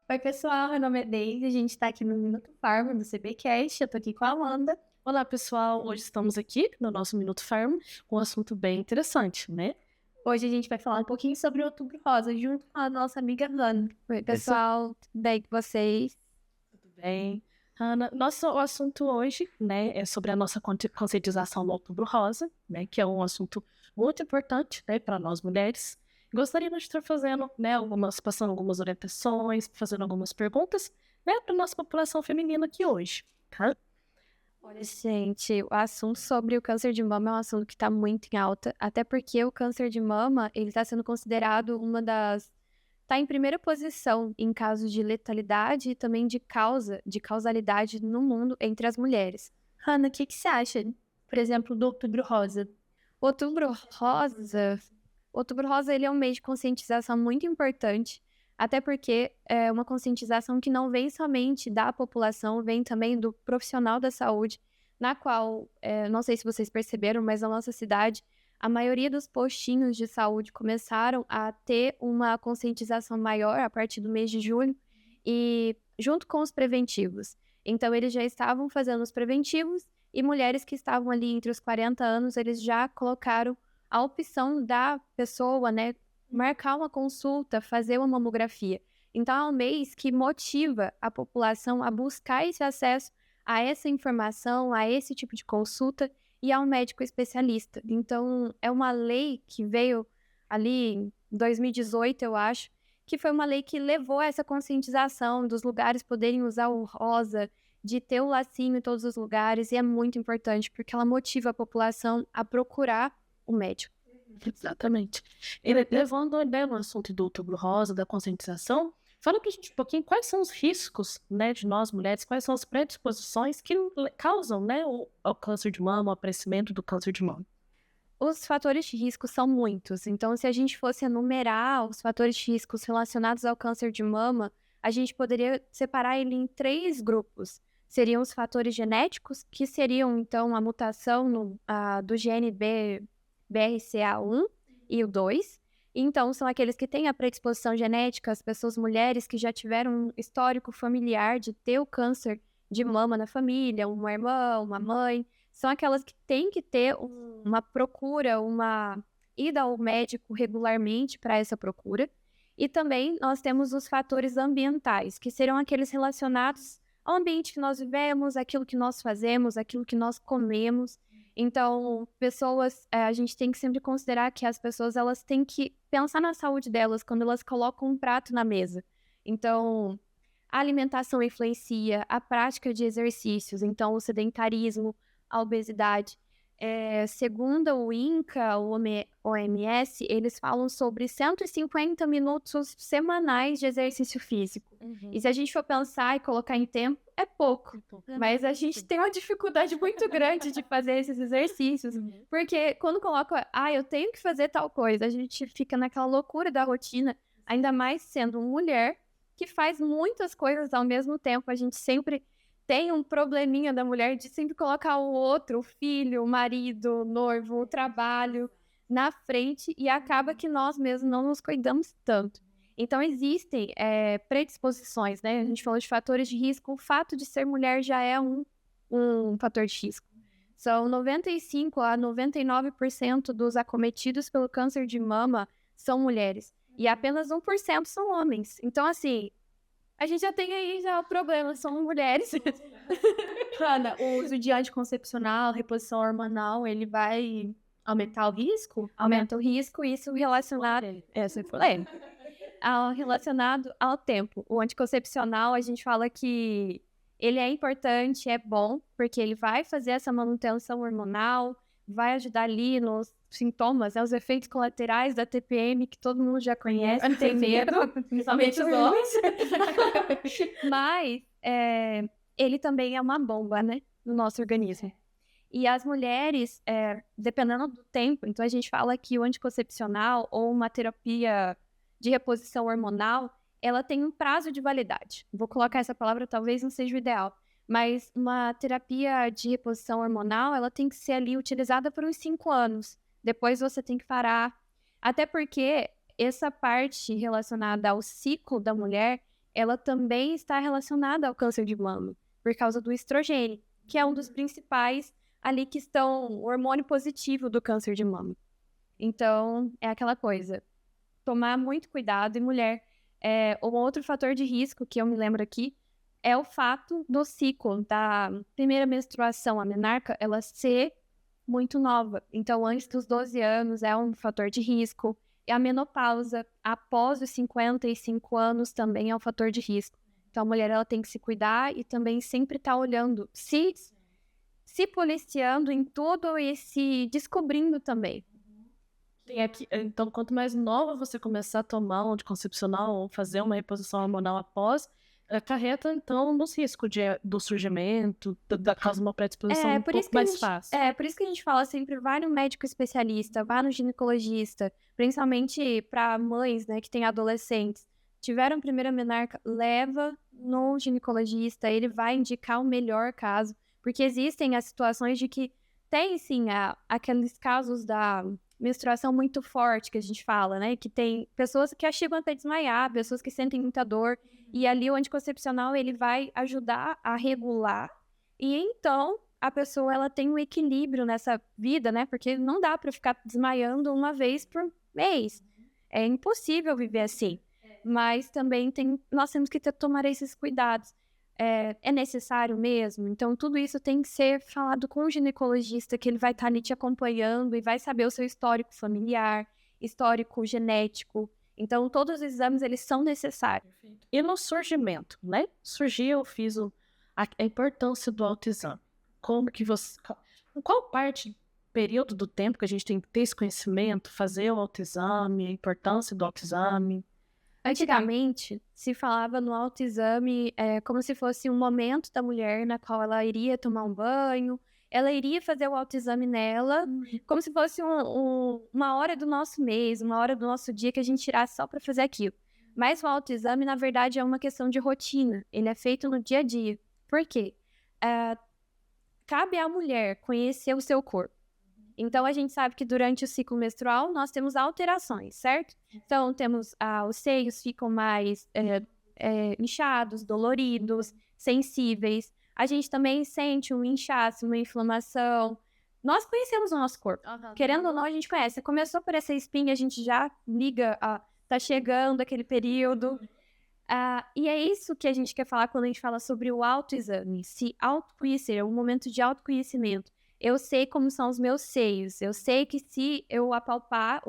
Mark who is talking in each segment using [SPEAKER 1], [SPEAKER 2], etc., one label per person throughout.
[SPEAKER 1] Oi, pessoal, meu nome é Deise, a gente está aqui no Minuto Farm do CBcast, eu tô aqui com a Amanda.
[SPEAKER 2] Olá, pessoal! Hoje estamos aqui no nosso Minuto Farm com um assunto bem interessante, né?
[SPEAKER 1] Hoje a gente vai falar um pouquinho sobre o Outubro Rosa, junto com a nossa amiga Hannah.
[SPEAKER 3] Oi, pessoal, tudo bem com vocês?
[SPEAKER 2] Tudo bem? Ana, nosso assunto hoje, né, é sobre a nossa conscientização do Outubro Rosa, né, que é um assunto muito importante, né, para nós mulheres. Gostaríamos de estar fazendo, né, passando algumas orientações, fazendo algumas perguntas, né, para nossa população feminina aqui hoje, tá?
[SPEAKER 3] Olha, gente, o assunto sobre o câncer de mama é um assunto que está muito em alta, até porque o câncer de mama, ele está sendo considerado está em primeira posição em casos de letalidade e também de causalidade no mundo entre as mulheres.
[SPEAKER 1] Hannah, o que você acha, por exemplo, do Outubro Rosa?
[SPEAKER 3] Outubro Rosa, ele é um mês de conscientização muito importante, até porque é uma conscientização que não vem somente da população, vem também do profissional da saúde, na qual, não sei se vocês perceberam, mas na nossa cidade, a maioria dos postinhos de saúde começaram a ter uma conscientização maior a partir do mês de julho, e junto com os preventivos. Então, eles já estavam fazendo os preventivos, e mulheres que estavam ali entre os 40 anos, eles já colocaram a opção da pessoa, né, marcar uma consulta, fazer uma mamografia. Então, é um mês que motiva a população a buscar esse acesso a essa informação, a esse tipo de consulta e a um médico especialista. Então, é uma lei que veio ali em 2018, eu acho, que foi uma lei que levou a essa conscientização dos lugares poderem usar o rosa, de ter o lacinho em todos os lugares, e é muito importante, porque ela motiva a população a procurar o médico.
[SPEAKER 2] Exatamente. E levando, né, no assunto do Outubro Rosa, da conscientização, fala pra gente um pouquinho quais são os riscos, né, de nós mulheres, quais são as predisposições que causam, né, o câncer de mama, o aparecimento do câncer de mama.
[SPEAKER 3] Os fatores de risco são muitos, então se a gente fosse enumerar os fatores de risco relacionados ao câncer de mama, a gente poderia separar ele em 3 grupos. Seriam os fatores genéticos, que seriam então a mutação do gene BRCA1 e o 2. Então, são aqueles que têm a predisposição genética, as pessoas mulheres que já tiveram um histórico familiar de ter o câncer de mama na família, uma irmã, uma mãe. São aquelas que têm que ter uma procura, uma ida ao médico regularmente para essa procura. E também nós temos os fatores ambientais, que serão aqueles relacionados ao ambiente que nós vivemos, aquilo que nós fazemos, aquilo que nós comemos. Então, a gente tem que sempre considerar que as pessoas, elas têm que pensar na saúde delas quando elas colocam um prato na mesa. Então, a alimentação influencia, a prática de exercícios, então o sedentarismo, a obesidade. Segundo o INCA, o OMS, eles falam sobre 150 minutos semanais de exercício físico. E se a gente for pensar e colocar em tempo, é pouco. Mas a gente tem uma dificuldade muito grande de fazer esses exercícios. Porque quando coloca, eu tenho que fazer tal coisa, a gente fica naquela loucura da rotina, ainda mais sendo mulher que faz muitas coisas ao mesmo tempo. A gente sempre tem um probleminha da mulher de sempre colocar o outro, o filho, o marido, o noivo, o trabalho na frente, e acaba que nós mesmos não nos cuidamos tanto. Então, existem predisposições, né? A gente falou de fatores de risco, o fato de ser mulher já é um fator de risco. São 95% a 99% dos acometidos pelo câncer de mama são mulheres, e apenas 1% são homens. Então, assim, a gente já tem aí o problema, são mulheres.
[SPEAKER 1] Ana, o uso de anticoncepcional, reposição hormonal, ele vai aumentar o risco?
[SPEAKER 3] Aumenta o risco, isso relacionado relacionado ao tempo. O anticoncepcional, a gente fala que ele é importante, é bom, porque ele vai fazer essa manutenção hormonal, vai ajudar ali nos sintomas, os efeitos colaterais da TPM, que todo mundo já conhece, tem medo, principalmente os homens. Mas ele também é uma bomba, né, no nosso organismo. E as mulheres, dependendo do tempo, então a gente fala que o anticoncepcional ou uma terapia de reposição hormonal, ela tem um prazo de validade. Vou colocar essa palavra, talvez não seja o ideal, mas uma terapia de reposição hormonal, ela tem que ser ali utilizada por uns 5 anos. Depois você tem que parar, Até porque essa parte relacionada ao ciclo da mulher, ela também está relacionada ao câncer de mama, por causa do estrogênio, que é um dos principais ali que estão, o hormônio positivo do câncer de mama. Então, é aquela coisa, tomar muito cuidado. E mulher, um outro fator de risco que eu me lembro aqui é o fato do ciclo da primeira menstruação, a menarca, ela ser muito nova. Então, antes dos 12 anos é um fator de risco. E a menopausa, após os 55 anos, também é um fator de risco. Então, a mulher ela tem que se cuidar e também sempre estar olhando, se policiando em tudo e se descobrindo também.
[SPEAKER 2] Então, quanto mais nova você começar a tomar um anticoncepcional ou fazer uma reposição hormonal após, acarreta, então, nos riscos do surgimento, da causa de uma predisposição um pouco mais fácil.
[SPEAKER 3] Por isso que a gente fala sempre, vai no médico especialista, vá no ginecologista, principalmente para mães, né, que têm adolescentes. Tiveram primeira menarca, leva no ginecologista, ele vai indicar o melhor caso, porque existem as situações de que tem, sim, aqueles casos da menstruação muito forte que a gente fala, né, que tem pessoas que chegam até desmaiar, pessoas que sentem muita dor, e ali o anticoncepcional, ele vai ajudar a regular, e então a pessoa, ela tem um equilíbrio nessa vida, né, porque não dá para ficar desmaiando uma vez por mês, é impossível viver assim, mas também nós temos que tomar esses cuidados. É necessário mesmo? Então, tudo isso tem que ser falado com o ginecologista, que ele vai estar ali te acompanhando e vai saber o seu histórico familiar, histórico genético. Então, todos os exames, eles são necessários.
[SPEAKER 2] E no surgimento, né? Surgiu, a importância do autoexame. Como que você... Em qual período do tempo que a gente tem que ter esse conhecimento, fazer o autoexame, a importância do autoexame?
[SPEAKER 3] Antigamente, se falava no autoexame como se fosse um momento da mulher na qual ela iria tomar um banho, ela iria fazer o autoexame nela, como se fosse uma hora do nosso mês, uma hora do nosso dia que a gente tirasse só para fazer aquilo. Mas o autoexame, na verdade, é uma questão de rotina. Ele é feito no dia a dia. Por quê? Cabe à mulher conhecer o seu corpo. Então, a gente sabe que durante o ciclo menstrual, nós temos alterações, certo? Então, temos os seios ficam mais inchados, doloridos, sensíveis. A gente também sente um inchaço, uma inflamação. Nós conhecemos o nosso corpo. Querendo ou não, a gente conhece. Começou por essa espinha, a gente já liga, tá chegando aquele período. E é isso que a gente quer falar quando a gente fala sobre o autoexame. Se autoconhecer, é um momento de autoconhecimento. Eu sei como são os meus seios. Eu sei que se eu apalpar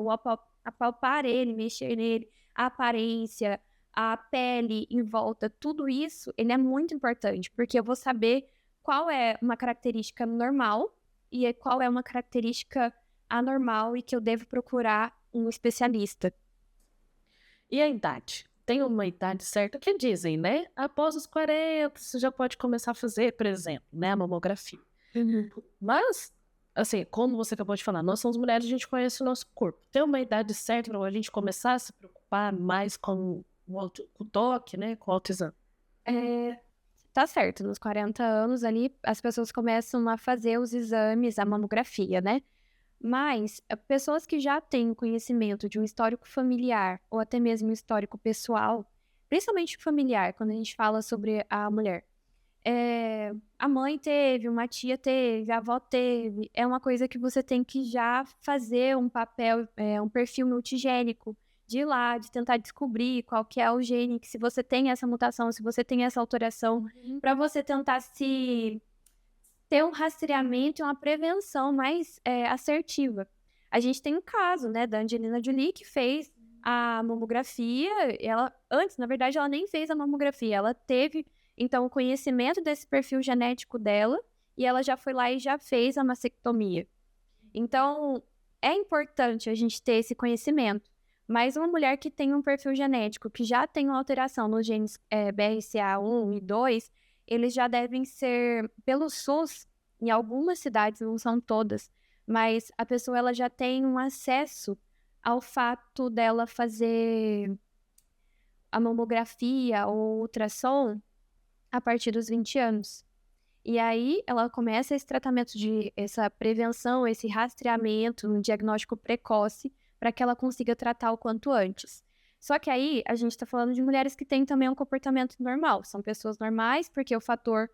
[SPEAKER 3] ele, mexer nele, a aparência, a pele em volta, tudo isso, ele é muito importante, porque eu vou saber qual é uma característica normal e qual é uma característica anormal e que eu devo procurar um especialista.
[SPEAKER 2] E a idade? Tem uma idade certa que dizem, né? Após os 40, você já pode começar a fazer, por exemplo, né, a mamografia. Mas, assim, como você acabou de falar, nós somos mulheres, a gente conhece o nosso corpo. Tem uma idade certa para a gente começar a se preocupar mais com o toque, né, com o autoexame?
[SPEAKER 3] Tá certo, nos 40 anos ali, as pessoas começam a fazer os exames, a mamografia, né? Mas pessoas que já têm conhecimento de um histórico familiar ou até mesmo um histórico pessoal, principalmente familiar, quando a gente fala sobre a mulher, a mãe teve, uma tia teve, a avó teve, é uma coisa que você tem que já fazer um papel, um perfil multigênico, de ir lá, de tentar descobrir qual que é o gene, que se você tem essa mutação, se você tem essa alteração, para você tentar ter um rastreamento e uma prevenção mais assertiva. A gente tem um caso, né, da Angelina Jolie, que fez a mamografia, antes, na verdade, ela nem fez a mamografia, ela teve, então, o conhecimento desse perfil genético dela, e ela já foi lá e já fez a mastectomia. Então, é importante a gente ter esse conhecimento, mas uma mulher que tem um perfil genético, que já tem uma alteração nos genes BRCA1 e 2, eles já devem ser, pelo SUS, em algumas cidades, não são todas, mas a pessoa ela já tem um acesso ao fato dela fazer a mamografia ou ultrassom a partir dos 20 anos. E aí ela começa esse tratamento essa prevenção, esse rastreamento, um diagnóstico precoce, para que ela consiga tratar o quanto antes. Só que aí a gente está falando de mulheres que têm também um comportamento normal, são pessoas normais, porque o fator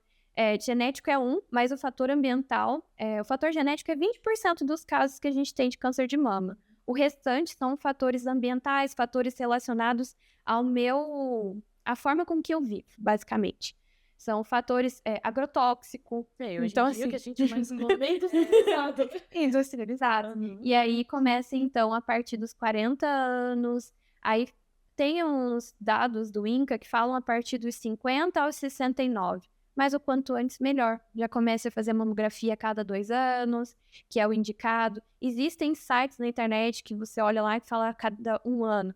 [SPEAKER 3] genético é mas o fator ambiental, o fator genético é 20% dos casos que a gente tem de câncer de mama. O restante são fatores ambientais, fatores relacionados à forma com que eu vivo, basicamente. São fatores agrotóxicos.
[SPEAKER 2] Então, assim, que a gente mais industrializado.
[SPEAKER 3] Industrializado. E aí começa, então, a partir dos 40 anos. Aí tem uns dados do INCA que falam a partir dos 50 aos 69. Mas o quanto antes, melhor. Já comece a fazer mamografia a cada 2 anos, que é o indicado. Existem sites na internet que você olha lá e fala a cada 1 ano.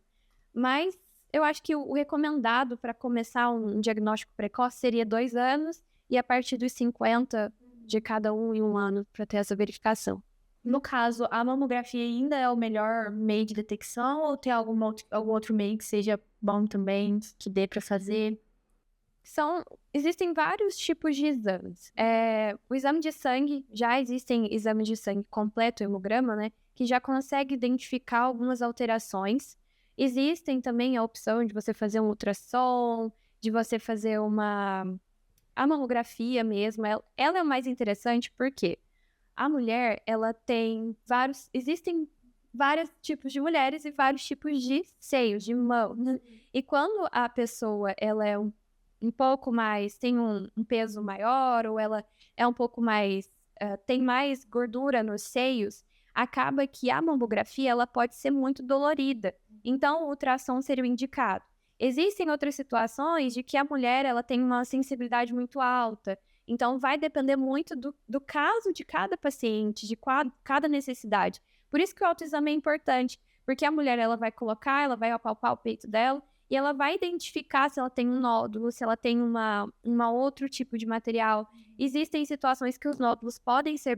[SPEAKER 3] Mas eu acho que o recomendado para começar um diagnóstico precoce seria 2 anos e a partir dos 50 de cada 1 em 1 ano para ter essa verificação.
[SPEAKER 1] No caso, a mamografia ainda é o melhor meio de detecção ou tem algum outro meio que seja bom também, que dê para fazer?
[SPEAKER 3] Existem vários tipos de exames. O exame de sangue, já existem exames de sangue completo, hemograma, né? Que já consegue identificar algumas alterações. Existem também a opção de você fazer um ultrassom, de você fazer a mamografia mesmo. Ela é mais interessante porque a mulher, ela tem existem vários tipos de mulheres e vários tipos de seios, de mãos. E quando a pessoa, ela é um pouco mais, tem um peso maior, ou ela é um pouco mais, tem mais gordura nos seios, acaba que a mamografia, ela pode ser muito dolorida. Então, o ultrassom seria o indicado. Existem outras situações de que a mulher, ela tem uma sensibilidade muito alta. Então, vai depender muito do caso de cada paciente, de cada necessidade. Por isso que o autoexame é importante, porque a mulher, ela vai apalpar o peito dela, e ela vai identificar se ela tem um nódulo, se ela tem uma outro tipo de material. Existem situações que os nódulos podem ser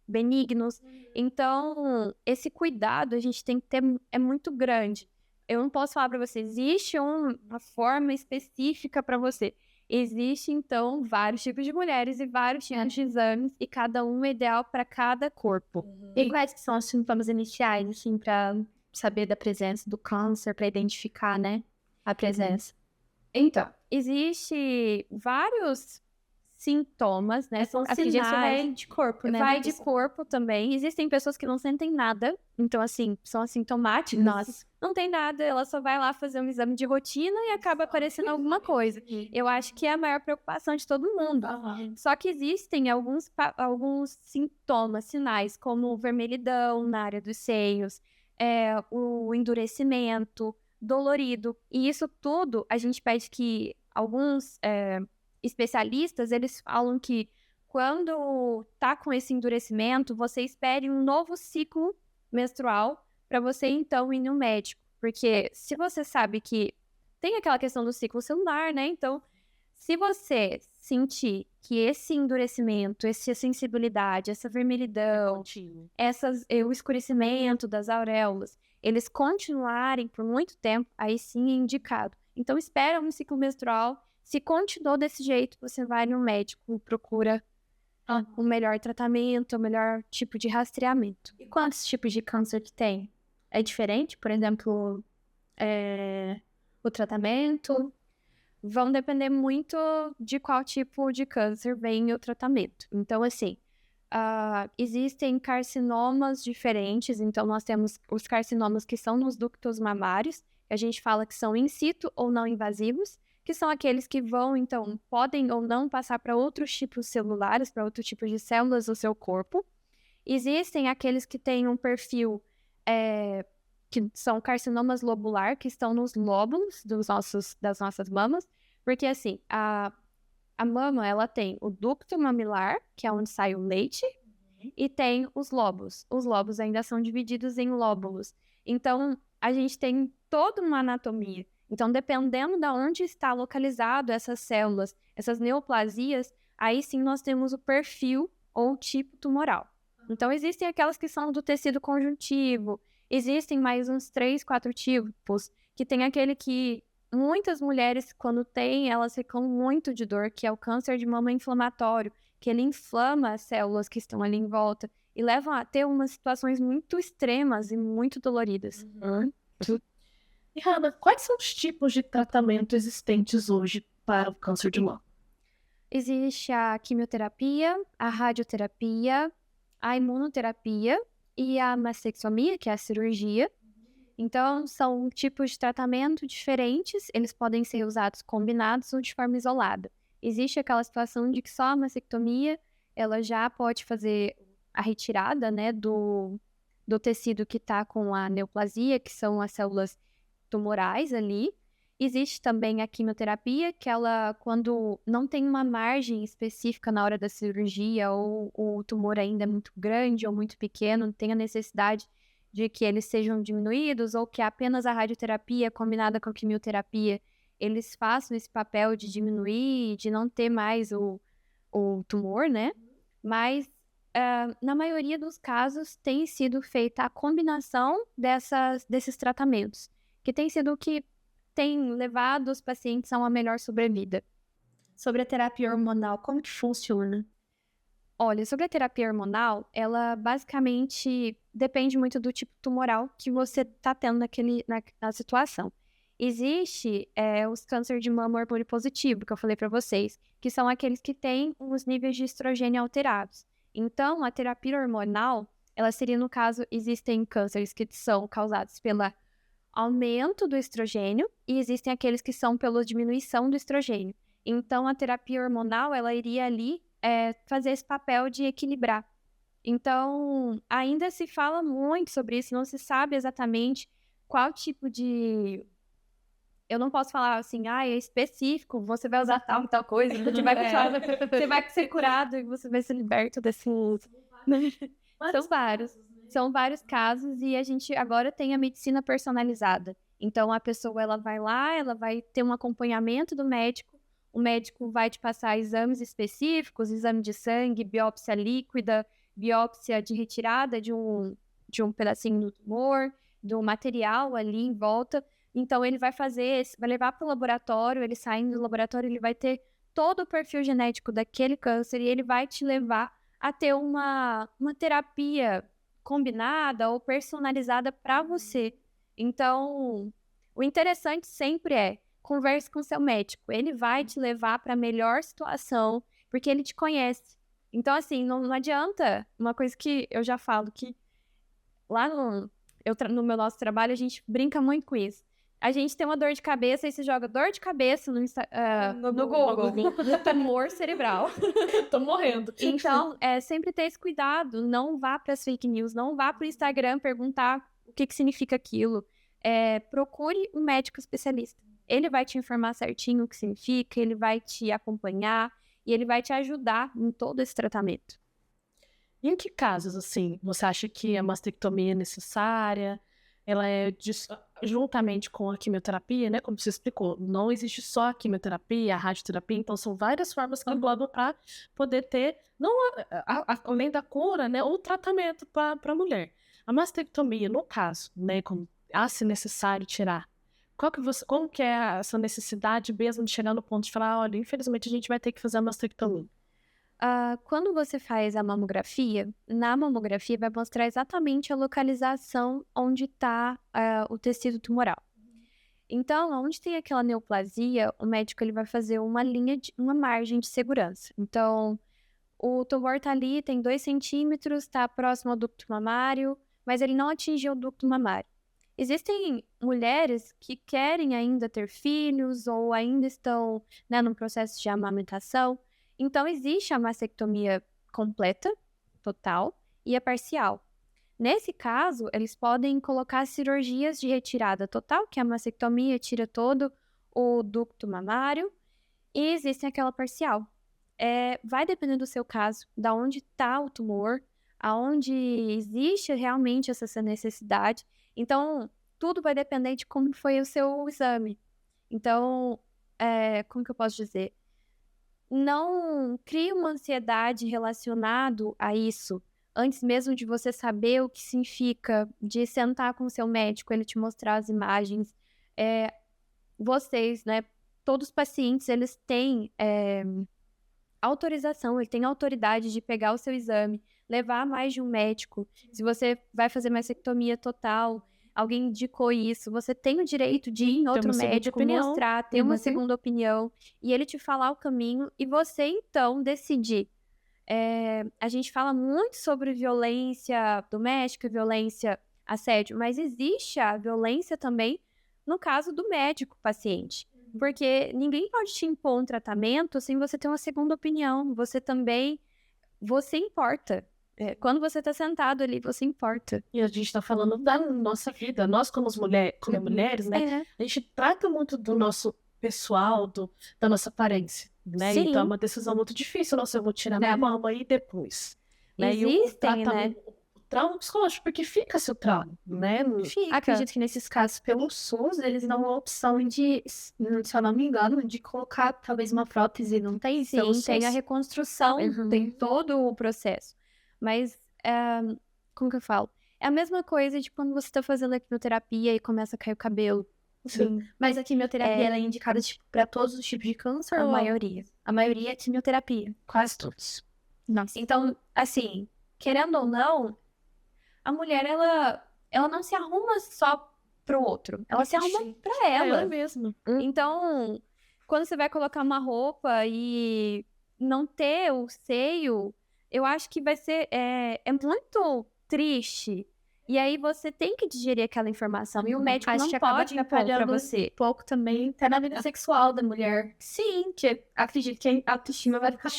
[SPEAKER 3] benignos. Então, esse cuidado a gente tem que ter, é muito grande. Eu não posso falar para você, existe uma forma específica para você. Existe, então, vários tipos de mulheres e vários tipos de exames, e cada um é ideal para cada corpo.
[SPEAKER 1] E quais que são os sintomas iniciais, assim, para saber da presença do câncer, para identificar, né, a presença?
[SPEAKER 3] Então, existe vários sintomas, né?
[SPEAKER 1] São sinais de corpo, né?
[SPEAKER 3] Vai de corpo também. Existem pessoas que não sentem nada, então, assim, são assintomáticas.
[SPEAKER 1] Nossa.
[SPEAKER 3] Não tem nada, ela só vai lá fazer um exame de rotina e acaba aparecendo alguma coisa. Eu acho que é a maior preocupação de todo mundo. Só que existem alguns sintomas, sinais, como vermelhidão na área dos seios, o endurecimento, dolorido. E isso tudo, a gente pede que alguns especialistas, eles falam que quando tá com esse endurecimento, você espere um novo ciclo menstrual para você, então, ir no médico. Porque se você sabe que tem aquela questão do ciclo celular, né? Então, se você sentir que esse endurecimento, essa sensibilidade, essa vermelhidão, o escurecimento das auréolas, eles continuarem por muito tempo, aí sim é indicado. Então, espera um ciclo menstrual. Se continuou desse jeito, você vai no médico, procura o melhor tratamento, o melhor tipo de rastreamento.
[SPEAKER 1] E quantos tipos de câncer que tem? É diferente? Por exemplo, o tratamento?
[SPEAKER 3] Vão depender muito de qual tipo de câncer vem o tratamento. Então, assim, existem carcinomas diferentes. Então, nós temos os carcinomas que são nos ductos mamários, que a gente fala que são in situ ou não invasivos, que são aqueles que vão, então, podem ou não passar para outros tipos celulares, para outros tipos de células do seu corpo. Existem aqueles que têm um perfil, que são carcinomas lobular, que estão nos lóbulos das nossas mamas, porque, assim, a mama, ela tem o ducto mamilar, que é onde sai o leite, e tem os lóbulos. Os lóbulos ainda são divididos em lóbulos. Então, a gente tem toda uma anatomia. Então, dependendo de onde está localizado essas células, essas neoplasias, aí sim nós temos o perfil ou tipo tumoral. Então, existem aquelas que são do tecido conjuntivo, existem mais uns 3, 4 tipos, que tem aquele que muitas mulheres, quando têm, elas ficam muito de dor, que é o câncer de mama inflamatório, que ele inflama as células que estão ali em volta. e levam a ter umas situações muito extremas e muito doloridas.
[SPEAKER 2] E, Hannah, quais são os tipos de tratamento existentes hoje para o câncer de mama?
[SPEAKER 3] Existe a quimioterapia, a radioterapia, a imunoterapia e a mastectomia, que é a cirurgia. Então, são tipos de tratamento diferentes, eles podem ser usados combinados ou de forma isolada. Existe aquela situação de que só a mastectomia, ela já pode fazer a retirada, né, do tecido que está com a neoplasia, que são as células tumorais ali. Existe também a quimioterapia, que ela, quando não tem uma margem específica na hora da cirurgia, ou o tumor ainda é muito grande ou muito pequeno, tem a necessidade de que eles sejam diminuídos, ou que apenas a radioterapia combinada com a quimioterapia, eles façam esse papel de diminuir, de não ter mais o tumor, né? Mas, na maioria dos casos, tem sido feita a combinação desses tratamentos, que tem sido o que tem levado os pacientes a uma melhor sobrevida.
[SPEAKER 1] Sobre a terapia hormonal, como que funciona?
[SPEAKER 3] Olha, sobre a terapia hormonal, ela basicamente depende muito do tipo tumoral que você está tendo na situação. Existe os cânceres de mama hormônio positivo, que eu falei para vocês, que são aqueles que têm os níveis de estrogênio alterados. Então, a terapia hormonal, ela seria, no caso, existem cânceres que são causados pelo aumento do estrogênio e existem aqueles que são pela diminuição do estrogênio. Então, a terapia hormonal, ela iria ali fazer esse papel de equilibrar. Então, ainda se fala muito sobre isso, não se sabe exatamente qual tipo de... Eu não posso falar assim, é específico, você vai usar tal e tal coisa, você vai você vai ser curado e você vai ser liberto desse uso. São vários casos e a gente agora tem a medicina personalizada. Então, a pessoa ela vai lá, ela vai ter um acompanhamento do médico, o médico vai te passar exames específicos, exame de sangue, biópsia líquida, biópsia de retirada de um pedacinho do tumor, do material ali em volta. Então, ele vai levar para o laboratório, ele saindo do laboratório, ele vai ter todo o perfil genético daquele câncer e ele vai te levar a ter uma terapia combinada ou personalizada para você. Então, o interessante sempre é converse com seu médico. Ele vai te levar para a melhor situação, porque ele te conhece. Então, assim, não adianta. Uma coisa que eu já falo, que lá no nosso trabalho, a gente brinca muito com isso. A gente tem uma dor de cabeça e você joga dor de cabeça no Google. Tumor cerebral.
[SPEAKER 2] Tô morrendo.
[SPEAKER 3] Então, sempre ter esse cuidado. Não vá para as fake news, não vá para o Instagram perguntar o que significa aquilo. Procure um médico especialista. Ele vai te informar certinho o que significa, ele vai te acompanhar e ele vai te ajudar em todo esse tratamento.
[SPEAKER 2] E em que casos, assim, você acha que a mastectomia é necessária? Ela é juntamente com a quimioterapia, né? Como você explicou, não existe só a quimioterapia, a radioterapia, então são várias formas que englobam para poder ter, não além da cura, né? O tratamento para a mulher. A mastectomia, no caso, né? Se necessário tirar. Como que é essa necessidade mesmo de chegar no ponto de falar, olha, infelizmente a gente vai ter que fazer a mastectomia?
[SPEAKER 3] Quando você faz a mamografia, na mamografia vai mostrar exatamente a localização onde está o tecido tumoral. Então, onde tem aquela neoplasia, o médico ele vai fazer uma margem de segurança. Então, o tumor está ali, tem 2 centímetros, está próximo ao ducto mamário, mas ele não atingiu o ducto mamário. Existem mulheres que querem ainda ter filhos ou ainda estão, né, num processo de amamentação. Então, existe a mastectomia completa, total, e a parcial. Nesse caso, eles podem colocar cirurgias de retirada total, que é a mastectomia tira todo o ducto mamário, e existe aquela parcial. Vai depender do seu caso, da onde está o tumor, aonde existe realmente essa necessidade. Então, tudo vai depender de como foi o seu exame. Então, como que eu posso dizer? Não crie uma ansiedade relacionada a isso, antes mesmo de você saber o que significa, de sentar com o seu médico, ele te mostrar as imagens. Vocês, né, todos os pacientes, eles têm autorização, ele tem autoridade de pegar o seu exame, levar mais de um médico. Se você vai fazer mastectomia total, alguém indicou isso, você tem o direito de ir em outro médico, mostrar, ter uma segunda opinião, e ele te falar o caminho, e você, então, decidir. A gente fala muito sobre violência doméstica, violência, assédio, mas existe a violência também no caso do médico-paciente. Porque ninguém pode te impor um tratamento sem você ter uma segunda opinião. Você importa. Quando você tá sentado ali, você importa.
[SPEAKER 2] E a gente tá falando da nossa vida. Nós, como mulheres, né? A gente trata muito do nosso pessoal, da nossa aparência, né?
[SPEAKER 3] Sim.
[SPEAKER 2] Então é uma decisão muito difícil. Nossa, eu vou tirar minha mama e depois. Né?
[SPEAKER 3] Existem, né?
[SPEAKER 2] O trauma psicológico, porque fica seu trauma, né?
[SPEAKER 3] Fica.
[SPEAKER 1] Acredito que nesses casos, pelo SUS, eles dão a opção de, se eu não me engano, de colocar talvez uma prótese, não tem?
[SPEAKER 3] Sim, tem a reconstrução, tem todo o processo. Mas, como que eu falo? É a mesma coisa de quando você tá fazendo a quimioterapia e começa a cair o cabelo.
[SPEAKER 1] Sim. Mas a quimioterapia ela é indicada tipo, para todos os tipos de câncer?
[SPEAKER 3] A
[SPEAKER 1] ou
[SPEAKER 3] maioria.
[SPEAKER 1] A maioria é quimioterapia.
[SPEAKER 2] Quase todos.
[SPEAKER 3] Nossa.
[SPEAKER 1] Então, assim, querendo ou não, a mulher, ela não se arruma só pro outro. Ela se arruma pra ela.
[SPEAKER 2] Mesmo.
[SPEAKER 3] Então, quando você vai colocar uma roupa e não ter o seio, eu acho que vai ser... É muito triste. E aí você tem que digerir aquela informação. E o médico
[SPEAKER 1] Acho
[SPEAKER 3] não
[SPEAKER 1] que acaba
[SPEAKER 3] pode impor pra
[SPEAKER 1] atrapalhando
[SPEAKER 3] você.
[SPEAKER 1] um pouco também, até na vida sexual da mulher. Sim, que acredito que a autoestima vai ficar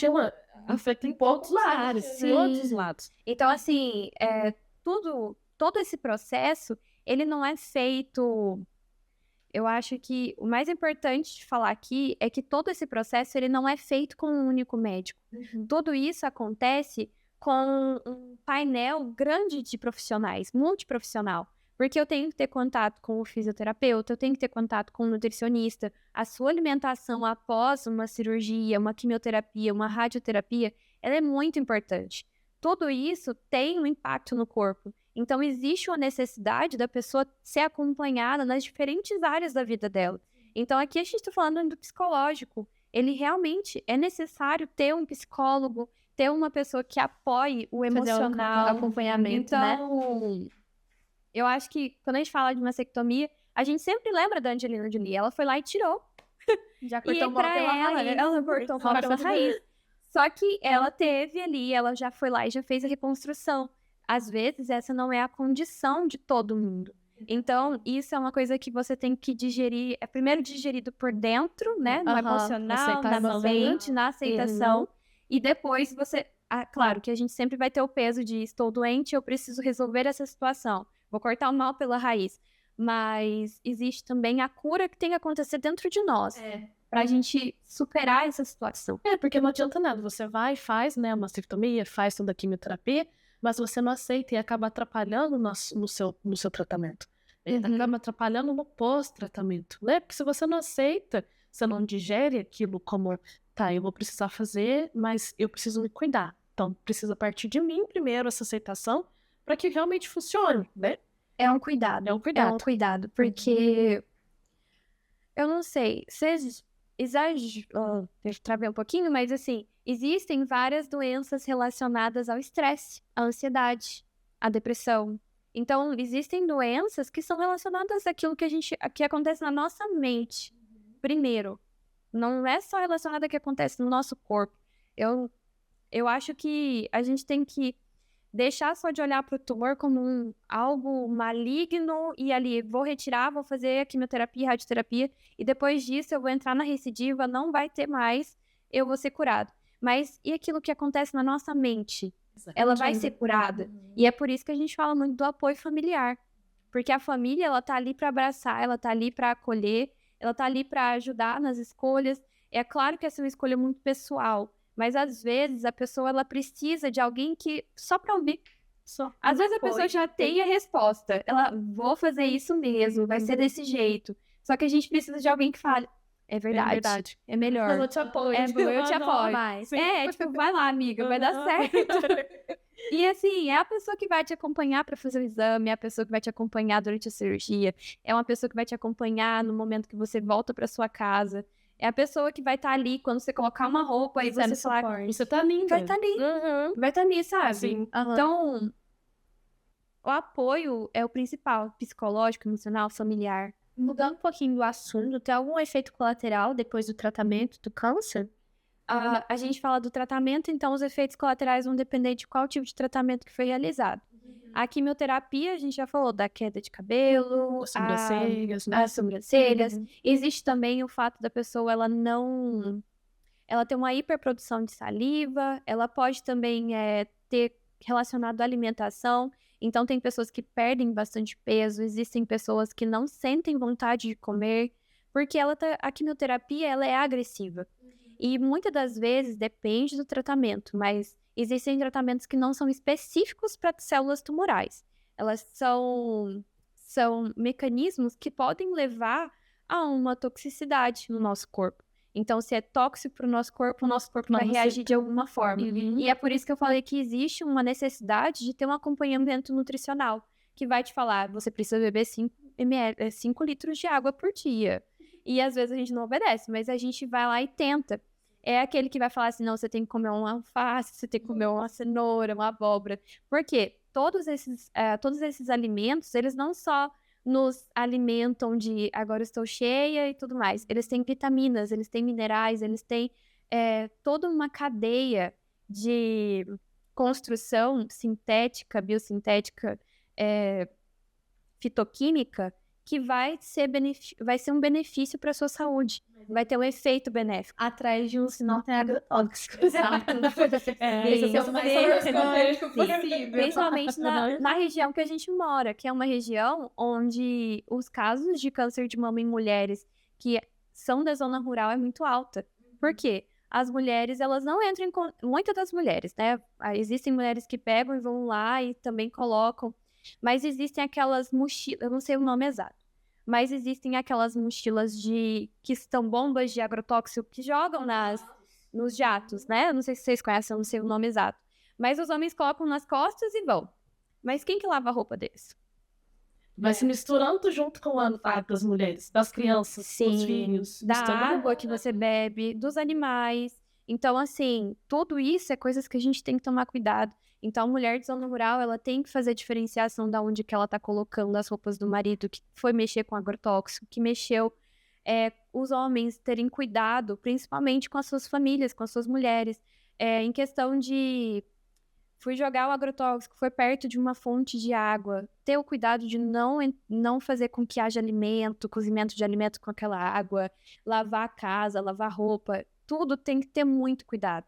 [SPEAKER 2] Afeta em poucos lados.
[SPEAKER 3] Sim.
[SPEAKER 2] Outros lados.
[SPEAKER 3] Então, assim, todo esse processo, ele não é feito... Eu acho que o mais importante de falar aqui é que todo esse processo, ele não é feito com um único médico. Tudo isso acontece com um painel grande de profissionais, multiprofissional. Porque eu tenho que ter contato com o fisioterapeuta, eu tenho que ter contato com o nutricionista. A sua alimentação após uma cirurgia, uma quimioterapia, uma radioterapia, ela é muito importante. Tudo isso tem um impacto no corpo. Então, existe uma necessidade da pessoa ser acompanhada nas diferentes áreas da vida dela. Então, aqui a gente está falando do psicológico. Ele realmente é necessário ter um psicólogo, ter uma pessoa que apoie o emocional,
[SPEAKER 1] acompanhamento,
[SPEAKER 3] então, eu acho que quando a gente fala de mastectomia, a gente sempre lembra da Angelina Jolie. Ela foi lá e tirou.
[SPEAKER 1] Já
[SPEAKER 3] E pra ela cortou o mal pela raiz. Só que ela teve ali, ela já foi lá e já fez a reconstrução. Às vezes, essa não é a condição de todo mundo. Então, isso é uma coisa que você tem que digerir. É primeiro digerido por dentro, né? No emocional, na mente, na aceitação. E depois você... claro que a gente sempre vai ter o peso de estou doente, eu preciso resolver essa situação. Vou cortar o mal pela raiz. Mas existe também a cura que tem que acontecer dentro de nós. Pra gente superar essa situação.
[SPEAKER 2] Porque não adianta nada. Você vai, faz, né, uma mastectomia, faz toda a quimioterapia, mas você não aceita e acaba atrapalhando no seu tratamento. Acaba atrapalhando no pós-tratamento, né? Porque se você não aceita, você não digere aquilo como, tá, eu vou precisar fazer, mas eu preciso me cuidar. Então, precisa partir de mim primeiro essa aceitação para que realmente funcione, né?
[SPEAKER 1] É um cuidado.
[SPEAKER 2] É um cuidado.
[SPEAKER 1] É um cuidado, porque...
[SPEAKER 3] Eu não sei, vocês exageram... Deixa eu travar um pouquinho, mas assim, existem várias doenças relacionadas ao estresse, à ansiedade, à depressão. Então, existem doenças que são relacionadas àquilo que acontece na nossa mente, primeiro. Não é só relacionado ao que acontece no nosso corpo. Eu acho que a gente tem que deixar só de olhar para o tumor como algo maligno e ali, vou retirar, vou fazer a quimioterapia, radioterapia, e depois disso eu vou entrar na recidiva, não vai ter mais, eu vou ser curado. Mas e aquilo que acontece na nossa mente? Ela vai ser curada. E é por isso que a gente fala muito do apoio familiar. Porque a família, ela tá ali para abraçar, ela tá ali para acolher, ela tá ali para ajudar nas escolhas. É claro que essa é uma escolha muito pessoal, mas às vezes a pessoa ela precisa de alguém que só para ouvir. Às vezes a pessoa já tem a resposta. Ela, vou fazer isso mesmo, vai ser desse jeito. Só que a gente precisa de alguém que fale, é verdade. É melhor.
[SPEAKER 1] Eu te apoio.
[SPEAKER 3] Eu te apoio. Tipo, vai lá, amiga, vai dar certo. E assim, é a pessoa que vai te acompanhar para fazer o exame, é a pessoa que vai te acompanhar durante a cirurgia, é uma pessoa que vai te acompanhar no momento que você volta para sua casa. É a pessoa que vai estar ali quando você colocar uma roupa e você falar...
[SPEAKER 2] Você tá linda.
[SPEAKER 3] Vai estar ali. Vai estar ali, sabe?
[SPEAKER 2] Sim.
[SPEAKER 3] Então, o apoio é o principal. Psicológico, emocional, familiar.
[SPEAKER 1] Mudando um pouquinho do assunto, tem algum efeito colateral depois do tratamento do câncer?
[SPEAKER 3] A gente fala do tratamento, então os efeitos colaterais vão depender de qual tipo de tratamento que foi realizado. A quimioterapia, a gente já falou da queda de cabelo,
[SPEAKER 2] As sobrancelhas, né?
[SPEAKER 3] as sobrancelhas. Existe também o fato da pessoa, ela tem uma hiperprodução de saliva, ela pode também ter relacionado à alimentação. Então, tem pessoas que perdem bastante peso, existem pessoas que não sentem vontade de comer, porque a quimioterapia, ela é agressiva. E muitas das vezes depende do tratamento, mas existem tratamentos que não são específicos para células tumorais. Elas são mecanismos que podem levar a uma toxicidade no nosso corpo. Então, se é tóxico para o nosso corpo vai reagir de alguma forma. E é por isso que eu falei que existe uma necessidade de ter um acompanhamento nutricional, que vai te falar, você precisa beber 5 litros de água por dia. E às vezes a gente não obedece, mas a gente vai lá e tenta. É aquele que vai falar assim, não, você tem que comer uma alface, você tem que comer uma cenoura, uma abóbora. Por quê? Todos esses alimentos, eles não só nos alimentam de agora estou cheia e tudo mais. Eles têm vitaminas, eles têm minerais, eles têm toda uma cadeia de construção sintética, biosintética, fitoquímica, que vai ser um benefício para a sua saúde. Vai ter um efeito benéfico.
[SPEAKER 1] Atrás de um sinal tem agrotóxico.
[SPEAKER 3] Exato.
[SPEAKER 1] Esse é o mais orgânico possível.
[SPEAKER 3] Principalmente na região que a gente mora, que é uma região onde os casos de câncer de mama em mulheres que são da zona rural é muito alta. Por quê? As mulheres, elas não entram em... Muitas das mulheres, né? Existem mulheres que pegam e vão lá e também colocam. Mas existem aquelas mochilas, eu não sei o nome exato, mas existem aquelas mochilas que são bombas de agrotóxico que jogam nos jatos, né? Eu não sei se vocês conhecem, eu não sei o nome exato. Mas os homens colocam nas costas e vão. Mas quem que lava a roupa deles?
[SPEAKER 2] Vai se misturando junto com a das mulheres, das crianças, dos filhos.
[SPEAKER 3] Da água que você bebe, dos animais. Então, assim, tudo isso é coisas que a gente tem que tomar cuidado. Então, a mulher de zona rural, ela tem que fazer diferenciação da onde que ela tá colocando as roupas do marido, que foi mexer com agrotóxico, que mexeu. Os homens terem cuidado, principalmente com as suas famílias, com as suas mulheres. Em questão de... Fui jogar o agrotóxico, foi perto de uma fonte de água. Ter o cuidado de não fazer com que haja cozimento de alimento com aquela água. Lavar a casa, lavar roupa. Tudo tem que ter muito cuidado.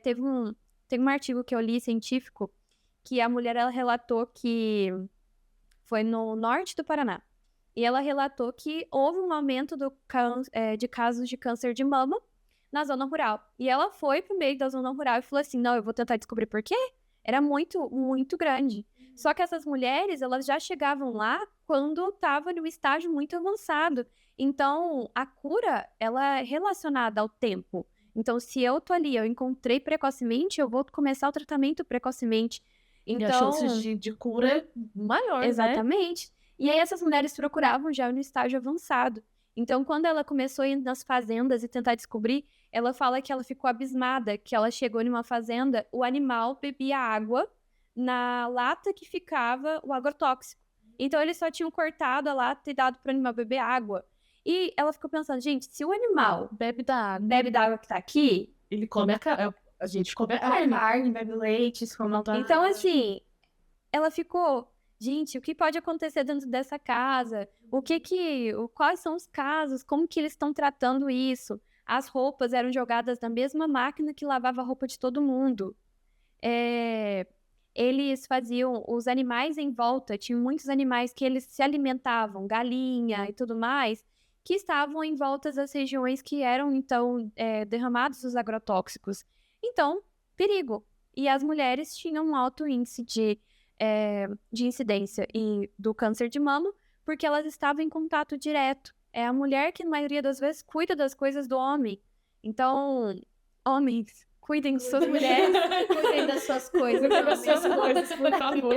[SPEAKER 3] Tem um artigo que eu li, científico, que a mulher, ela relatou que foi no norte do Paraná. E ela relatou que houve um aumento de casos de câncer de mama na zona rural. E ela foi pro meio da zona rural e falou assim, não, eu vou tentar descobrir por quê. Era muito, muito grande. Só que essas mulheres, elas já chegavam lá quando estava num estágio muito avançado. Então, a cura, ela é relacionada ao tempo. Então, se eu tô ali, eu encontrei precocemente, eu vou começar o tratamento precocemente. Então,
[SPEAKER 2] e a chance de cura é maior,
[SPEAKER 3] exatamente. Né? E aí, essas mulheres procuravam já no estágio avançado. Então, quando ela começou a ir nas fazendas e tentar descobrir, ela fala que ela ficou abismada, que ela chegou em uma fazenda, o animal bebia água na lata que ficava o agrotóxico. Então, eles só tinham cortado a lata e dado para o animal beber água. E ela ficou pensando, gente, se o animal
[SPEAKER 2] bebe da
[SPEAKER 3] água que tá aqui,
[SPEAKER 2] ele come a gente come a carne,
[SPEAKER 1] bebe leite,
[SPEAKER 3] então, assim, ela ficou, gente, o que pode acontecer dentro dessa casa? Quais são os casos? Como que eles estão tratando isso? As roupas eram jogadas na mesma máquina que lavava a roupa de todo mundo. Eles faziam, os animais em volta, tinham muitos animais que eles se alimentavam, galinha e tudo mais, que estavam em volta das regiões que eram, então, derramados os agrotóxicos. Então, perigo. E as mulheres tinham um alto índice de incidência do câncer de mama, porque elas estavam em contato direto. É a mulher que, na maioria das vezes, cuida das coisas do homem. Então, homens, cuidem de suas mulheres, cuidem das suas coisas.
[SPEAKER 2] Cuidem das suas coisas, por favor.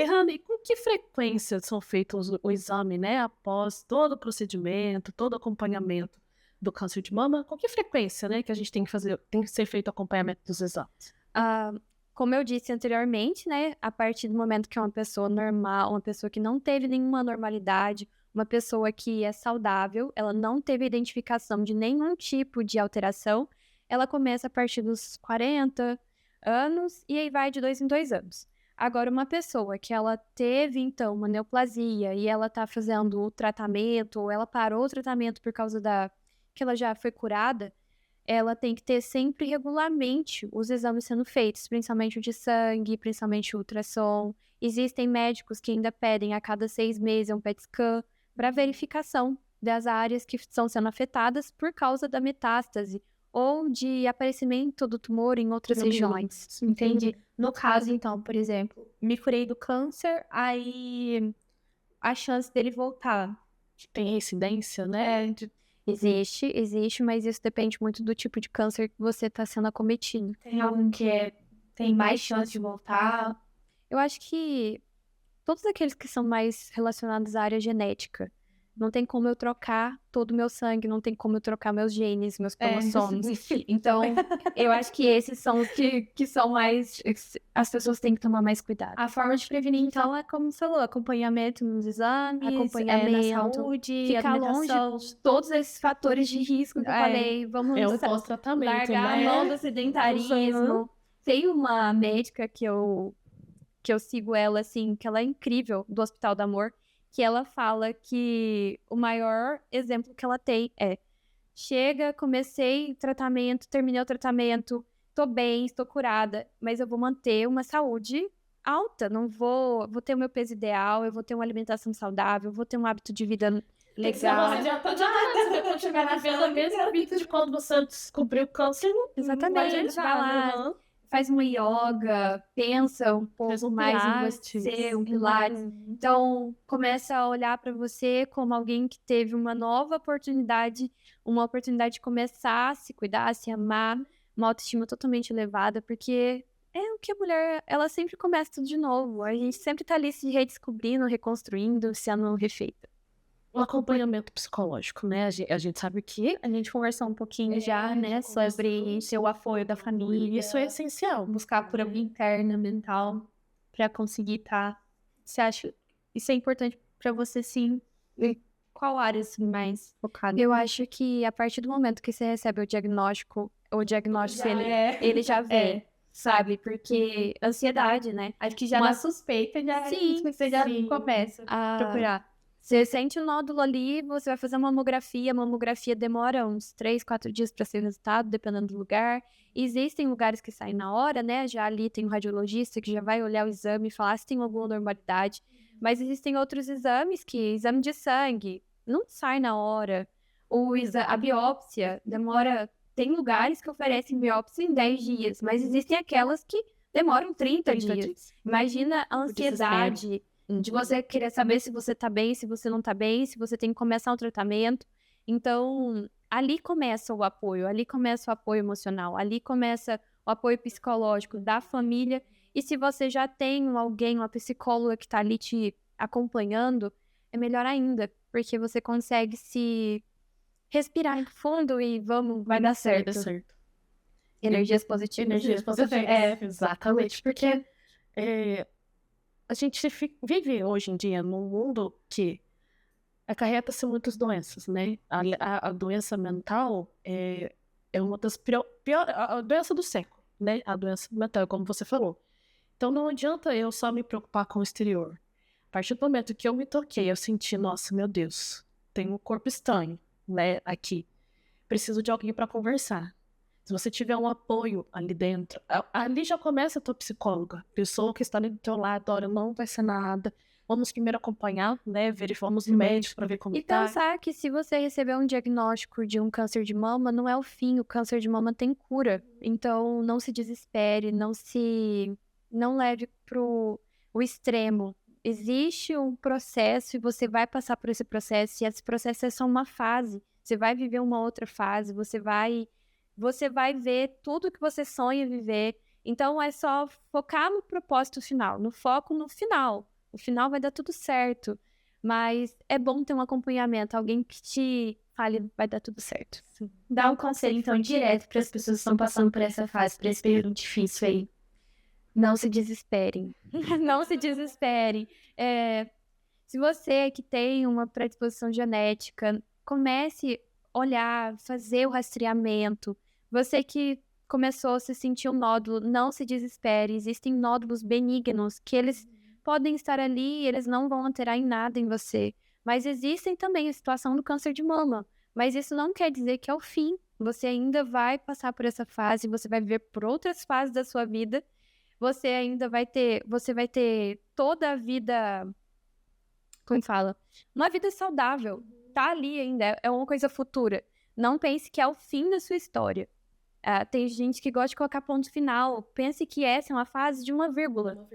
[SPEAKER 2] Rana, e com que frequência são feitos o exame, né? Após todo o procedimento, todo o acompanhamento? do câncer de mama, com que frequência, né, que a gente tem que ser feito o acompanhamento dos exames?
[SPEAKER 3] Como eu disse anteriormente, né, a partir do momento que é uma pessoa normal, uma pessoa que não teve nenhuma anormalidade, uma pessoa que é saudável, ela não teve identificação de nenhum tipo de alteração, ela começa a partir dos 40 anos e aí vai de 2 em 2 anos. Agora, uma pessoa que ela teve, então, uma neoplasia e ela tá fazendo o tratamento, ou ela parou o tratamento por causa que ela já foi curada, ela tem que ter sempre regularmente os exames sendo feitos, principalmente o de sangue, principalmente o ultrassom. Existem médicos que ainda pedem a cada 6 meses um PET scan para verificação das áreas que estão sendo afetadas por causa da metástase ou de aparecimento do tumor em outras regiões.
[SPEAKER 1] Entendi. No caso, então, por exemplo, me curei do câncer, aí a chance dele voltar.
[SPEAKER 2] Tem incidência, né?
[SPEAKER 3] Existe, mas isso depende muito do tipo de câncer que você está sendo acometido.
[SPEAKER 1] Tem algum que tem mais chance de voltar?
[SPEAKER 3] Eu acho que todos aqueles que são mais relacionados à área genética. Não tem como eu trocar todo o meu sangue, não tem como eu trocar meus genes, meus cromossomos. Então, eu acho que esses são os que são mais... As pessoas têm que tomar mais cuidado.
[SPEAKER 1] A forma de prevenir, então, é como você falou, acompanhamento nos exames,
[SPEAKER 3] acompanhamento,
[SPEAKER 1] na saúde,
[SPEAKER 3] ficar longe
[SPEAKER 1] de todos esses fatores de risco que eu falei.
[SPEAKER 3] Vamos
[SPEAKER 2] É um pós-tratamento,
[SPEAKER 3] largar
[SPEAKER 2] né?
[SPEAKER 3] a mão do sedentarismo. Tem uma médica que eu sigo ela, assim, que ela é incrível, do Hospital do Amor, que ela fala que o maior exemplo que ela tem é: chega, comecei o tratamento, terminei o tratamento, tô bem, estou curada, mas eu vou manter uma saúde alta, não vou ter o meu peso ideal, eu vou ter uma alimentação saudável, vou ter um hábito de vida legal.
[SPEAKER 2] Não adianta nada, você continuar vivendo a mesma vida de quando você descobriu o câncer.
[SPEAKER 3] Exatamente, vai lá, faz uma yoga, pensa um pouco mais em você, um pilates. Então, começa a olhar para você como alguém que teve uma nova oportunidade, uma oportunidade de começar a se cuidar, a se amar, uma autoestima totalmente elevada, porque é o que a mulher, ela sempre começa tudo de novo. A gente sempre tá ali se redescobrindo, reconstruindo, sendo refeita.
[SPEAKER 2] O acompanhamento psicológico, né? A gente sabe que
[SPEAKER 1] a gente conversou um pouquinho já, né, sobre o apoio da família.
[SPEAKER 2] Isso é essencial.
[SPEAKER 1] Buscar por apoio interna, mental, para conseguir estar. Você acha isso é importante para você, sim? E qual área assim, mais focada?
[SPEAKER 3] Eu acho que a partir do momento que você recebe o diagnóstico ele já vem, sabe? Porque ansiedade, né?
[SPEAKER 1] Acho que já na suspeita, você já começa a procurar.
[SPEAKER 3] Você sente o nódulo ali, você vai fazer uma mamografia. A mamografia demora uns 3, 4 dias para ser o resultado, dependendo do lugar. Existem lugares que saem na hora, né? Já ali tem um radiologista que já vai olhar o exame e falar se tem alguma normalidade. Mas existem outros exames exame de sangue, não sai na hora. A biópsia demora... Tem lugares que oferecem biópsia em 10 dias, mas existem aquelas que demoram 30 dias. Imagina a ansiedade de você querer saber se você tá bem, se você não tá bem, se você tem que começar um tratamento. Então, ali começa o apoio emocional, ali começa o apoio psicológico da família. E se você já tem alguém, uma psicóloga que tá ali te acompanhando, é melhor ainda, porque você consegue se respirar fundo e vai dar certo. Energias positivas.
[SPEAKER 2] Exatamente, porque a gente vive hoje em dia num mundo que acarreta-se muitas doenças, né? A doença mental é uma das piores, a doença do século, né? A doença mental, como você falou. Então não adianta eu só me preocupar com o exterior. A partir do momento que eu me toquei, eu senti, nossa, meu Deus, tenho um corpo estranho, né? Aqui. Preciso de alguém para conversar. Se você tiver um apoio ali dentro, ali já começa a tua psicóloga. Pessoa que está ali do teu lado, olha, não vai ser nada. Vamos primeiro acompanhar, né? Vamos no médico para ver como
[SPEAKER 3] tá. E
[SPEAKER 2] tá.
[SPEAKER 3] pensar que se você receber um diagnóstico de um câncer de mama, não é o fim. O câncer de mama tem cura. Então, não se desespere, não leve pro o extremo. Existe um processo e você vai passar por esse processo. E esse processo é só uma fase. Você vai viver uma outra fase. Você vai ver tudo que você sonha viver. Então, é só focar no propósito final, no foco no final. O final vai dar tudo certo. Mas é bom ter um acompanhamento, alguém que te fale, vai dar tudo certo.
[SPEAKER 1] Dá um conselho, então, direto para as pessoas que estão passando por essa fase, por esse período difícil aí.
[SPEAKER 3] Não se desesperem. Não se desesperem. Se você que tem uma predisposição genética, comece a olhar, fazer o rastreamento. Você que começou a se sentir um nódulo, não se desespere. Existem nódulos benignos que eles podem estar ali, eles não vão alterar em nada em você. Mas existem também a situação do câncer de mama. Mas isso não quer dizer que é o fim. Você ainda vai passar por essa fase, você vai viver por outras fases da sua vida. Você vai ter toda a vida, como fala? Uma vida saudável. Tá ali ainda, é uma coisa futura. Não pense que é o fim da sua história. Tem gente que gosta de colocar ponto final. Pense que essa é uma fase de uma vírgula.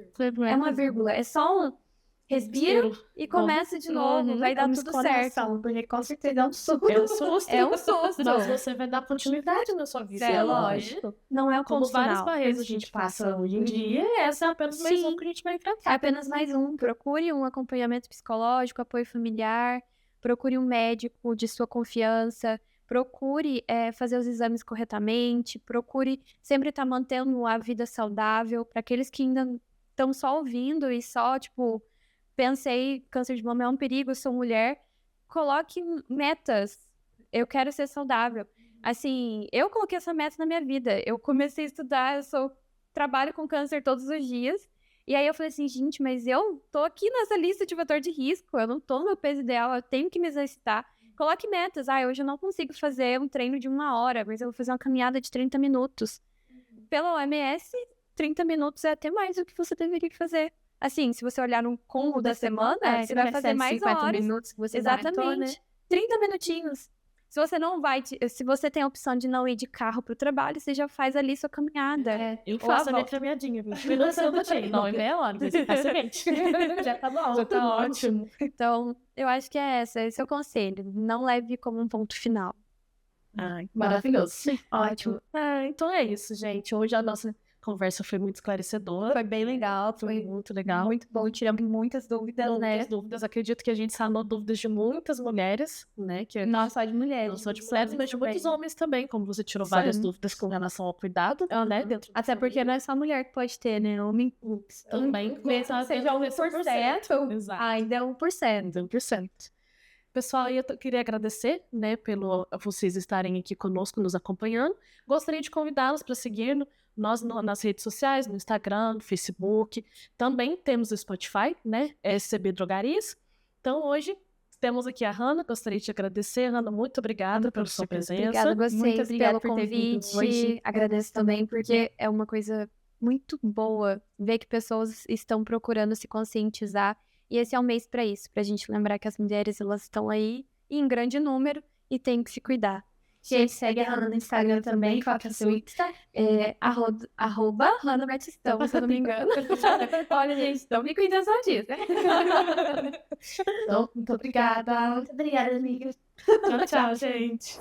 [SPEAKER 3] É uma vírgula. É só um respira e começa de novo. Vai dar tudo certo.
[SPEAKER 1] Porque com certeza é um susto.
[SPEAKER 2] É um susto.
[SPEAKER 3] É um susto.
[SPEAKER 2] Mas você vai dar continuidade na sua vida.
[SPEAKER 3] É lógico. Não é o
[SPEAKER 2] Como
[SPEAKER 3] ponto
[SPEAKER 2] várias
[SPEAKER 3] final.
[SPEAKER 2] barreiras a gente passa hoje em dia, essa é apenas mais
[SPEAKER 3] Sim.
[SPEAKER 2] um que a gente vai enfrentar.
[SPEAKER 3] É apenas mais um. Procure um acompanhamento psicológico, apoio familiar. Procure um médico de sua confiança. Procure fazer os exames corretamente. Procure sempre estar mantendo a vida saudável. Para aqueles que ainda estão só ouvindo e só, pensei, câncer de mama é um perigo, sou mulher. Coloque metas. Eu quero ser saudável. Assim, eu coloquei essa meta na minha vida. Eu comecei a estudar, trabalho com câncer todos os dias. E aí eu falei assim, gente, mas eu tô aqui nessa lista de fator de risco. Eu não tô no meu peso ideal, eu tenho que me exercitar. Coloque metas. Hoje eu não consigo fazer um treino de 1 hora, mas eu vou fazer uma caminhada de 30 minutos. Pela OMS, 30 minutos é até mais do que você deveria fazer. Assim, se você olhar no combo da semana, você vai fazer mais
[SPEAKER 1] 50
[SPEAKER 3] horas.
[SPEAKER 1] minutos que você
[SPEAKER 3] Exatamente.
[SPEAKER 1] matou, né?
[SPEAKER 3] 30 minutinhos. Se você tem a opção de não ir de carro pro trabalho, você já faz ali sua caminhada.
[SPEAKER 2] Eu
[SPEAKER 3] Ou
[SPEAKER 2] faço
[SPEAKER 3] a
[SPEAKER 2] a minha
[SPEAKER 3] volta.
[SPEAKER 2] caminhadinha, 20 minutos eu botei. Não, é meia hora, mas é semente.
[SPEAKER 1] Já tá bom.
[SPEAKER 2] Já tá ótimo.
[SPEAKER 3] Então, eu acho que esse é o conselho. Não leve como um ponto final.
[SPEAKER 2] Ai,
[SPEAKER 1] Maravilhoso. Ótimo.
[SPEAKER 2] Então é isso, gente. Hoje a nossa conversa foi muito esclarecedora.
[SPEAKER 1] Foi bem legal,
[SPEAKER 2] Foi
[SPEAKER 1] foi
[SPEAKER 2] muito legal.
[SPEAKER 1] muito bom. Tiramos muitas dúvidas, né?
[SPEAKER 2] Muitas dúvidas. Acredito que a gente sanou dúvidas de muitas mulheres, né? Que
[SPEAKER 1] Não só de mulheres.
[SPEAKER 2] não só de mulheres, mas de muitos
[SPEAKER 1] também.
[SPEAKER 2] homens também, como você tirou várias
[SPEAKER 1] Sim.
[SPEAKER 2] dúvidas com relação ao cuidado, né? Dentro da
[SPEAKER 1] Até porque não é só mulher que pode ter, né? Homem
[SPEAKER 2] também.
[SPEAKER 1] mesmo que seja 1%,
[SPEAKER 2] Exato.
[SPEAKER 1] ainda é 1%.
[SPEAKER 2] 100%. Pessoal, eu queria agradecer, né, pelo vocês estarem aqui conosco, nos acompanhando. Gostaria de convidá-los para seguir nós nas redes sociais, no Instagram, no Facebook. Também temos o Spotify, né, SCB Drogarias. Então, hoje, temos aqui a Hannah. Gostaria de agradecer. Hannah, muito obrigada pela sua presença.
[SPEAKER 3] Obrigada a
[SPEAKER 1] Muito
[SPEAKER 3] vocês
[SPEAKER 1] obrigada
[SPEAKER 3] pelo
[SPEAKER 1] por ter vindo
[SPEAKER 3] convite.
[SPEAKER 1] hoje.
[SPEAKER 3] Agradeço também, porque é uma coisa muito boa ver que pessoas estão procurando se conscientizar. E esse é um mês para isso, pra gente lembrar que as mulheres, elas estão aí em grande número e tem que se cuidar.
[SPEAKER 1] Gente, segue a Hannah no Instagram também. Qual que é o seu Insta?
[SPEAKER 3] @Hannah Batistão, se eu não me engano.
[SPEAKER 1] Olha, gente, estão me cuidando só disso. Então, muito obrigada. Muito obrigada, amiga.
[SPEAKER 2] Tchau, tchau, gente.